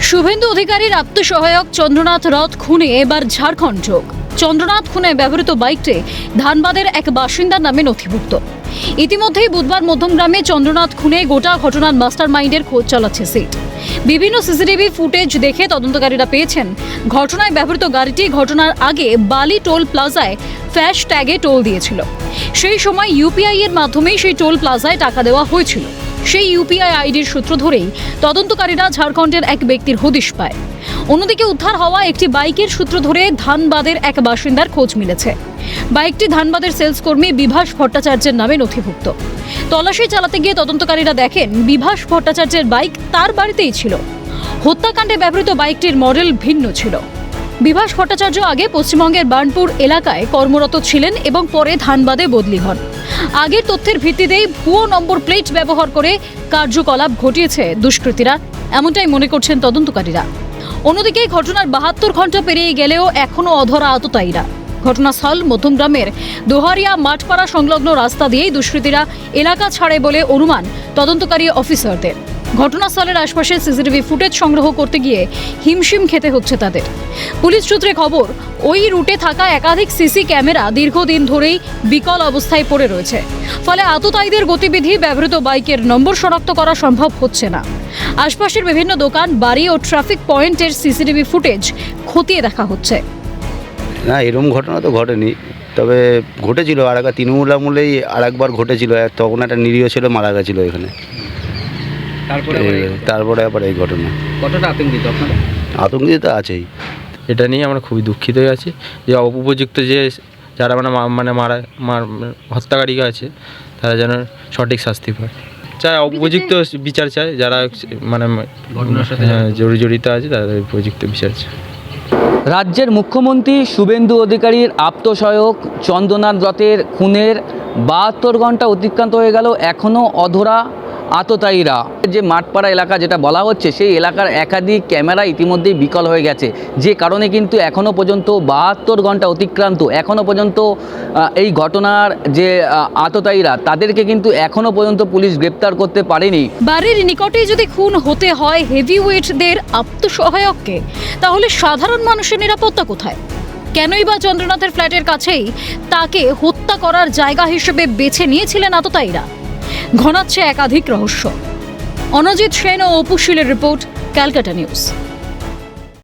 শুভেন্দু অধিকারীর আত্মসহায়ক চন্দ্রনাথ রথ খুনে এবার ঝাড়খণ্ড যোগ। চন্দ্রনাথ খুনে ব্যবহৃত বাইকটি ধানবাদের এক বাসিন্দার নামে নথিভুক্ত। ইতিমধ্যেই বুধবার মধ্যমগ্রামে চন্দ্রনাথ খুনে গোটা ঘটনার মাস্টার মাইন্ডের খোঁজ চালাচ্ছে সিট। বিভিন্ন সিসিটিভি ফুটেজ দেখে তদন্তকারীরা পেয়েছেন ঘটনায় ব্যবহৃত গাড়িটি ঘটনার আগে বালি টোল প্লাজায় ফ্যাশ ট্যাগে টোল দিয়েছিল। সেই সময় ইউপিআই এর মাধ্যমেই সেই টোল প্লাজায় টাকা দেওয়া হয়েছিল। সেই ইউপিআই আইডির সূত্র ধরেই তদন্তকারীরা ঝাড়খণ্ডের এক ব্যক্তির হদিশ পায়। অন্যদিকে উদ্ধার হওয়া একটি বাইকের সূত্র ধরে ধানবাদের এক বাসিন্দার খোঁজ মিলেছে। বাইকটি ধানবাদের সেলস কর্মী বিভাস ভট্টাচার্যের নামে নথিভুক্ত। তল্লাশি চালাতে গিয়ে তদন্তকারীরা দেখেন বিভাস ভট্টাচার্যের বাইক তার বাড়িতেই ছিল। হত্যাকাণ্ডে ব্যবহৃত বাইকটির মডেল ভিন্ন ছিল। বিভাস ভট্টাচার্য আগে পশ্চিমবঙ্গের বার্নপুর এলাকায় কর্মরত ছিলেন এবং পরে ধানবাদে বদলি হন। আগের তথ্যের ভিত্তিতেই ভুয়ো নম্বর প্লেট ব্যবহার করে কার্যকলাপ ঘটিয়েছে দুষ্কৃতীরা, এমনটাই মনে করছেন তদন্তকারীরা। অন্যদিকে ঘটনার 72 ঘন্টা পেরিয়ে গেলেও এখনও অধরা আততায়ীরা। ঘটনাস্থল মধ্যমগ্রামের দোহারিয়া মাঠপাড়া সংলগ্ন রাস্তা দিয়েই দুষ্কৃতীরা এলাকা ছাড়ে বলে অনুমান তদন্তকারী অফিসারদের। ঘটনাস্থলের আশপাশে সিসিটিভি ফুটেজ সংগ্রহ করতে গিয়ে হিমশিম খেতে হচ্ছে তাদের। পুলিশ সূত্রে খবর, ওই রুটে থাকা একাধিক সিসি ক্যামেরা দীর্ঘদিন ধরেই বিকল অবস্থায় পড়ে রয়েছে। ফলে আততায়ীদের গতিবিধি, ব্যবহৃত বাইকের নম্বর শনাক্ত করা সম্ভব হচ্ছে না। আশপাশের বিভিন্ন দোকান, বাড়ি ও ট্রাফিক পয়েন্টের সিসিটিভি ফুটেজ খতিয়ে দেখা হচ্ছে। না, এরকম ঘটনা তো ঘটেনি, তবে ঘটেছিল আর একটা তৃণমূল আমলেই আর একবার ঘটেছিল। তখন একটা নিরীহ ছেলে মারা গেছিলো এখানে। তারপরে আবার এই ঘটনা। কতটা আতঙ্কিত আপনারা? আতঙ্কিত তো আছেই। এটা নিয়ে আমরা খুবই দুঃখিত আছি যে উপযুক্ত যে যারা হত্যাকারী আছে তারা যেন সঠিক শাস্তি পায়। চাই উপযুক্ত বিচার চায়, যারা ঘটনার সাথে জড়িত আছে তাদের উপযুক্ত বিচার চায়। রাজ্যের মুখ্যমন্ত্রী শুভেন্দু অধিকারীর আত্মসহায়ক চন্দ্রনাথ রথের খুনের 72 ঘন্টা অতিক্রান্ত হয়ে গেল, এখনও অধরা আততায়ীরা। যে মাঠপাড়া এলাকা যেটা বলা হচ্ছে, সেই এলাকার একাধিক ক্যামেরা ইতিমধ্যেই বিকল হয়ে গেছে, যে কারণে কিন্তু এখনও পর্যন্ত 72 ঘন্টা অতিক্রান্ত, এখনও পর্যন্ত এই ঘটনার যে আততায়ীরা তাদেরকে কিন্তু এখনও পর্যন্ত পুলিশ গ্রেপ্তার করতে পারেনি। বাড়ির নিকটে যদি খুন হতে হয় হেভিওয়েটদের আত্মসহায়ককে, তাহলে সাধারণ মানুষের নিরাপত্তা কোথায়? কেনই বা চন্দ্রনাথের ফ্ল্যাটের কাছেই তাকে হত্যা করার জায়গা হিসেবে বেছে নিয়েছিলেন আততায়ীরা? ঘনাচ্ছে একাধিক রহস্য। অনজিৎ সেন ও অপু শীলের রিপোর্ট, ক্যালকাটা নিউজ।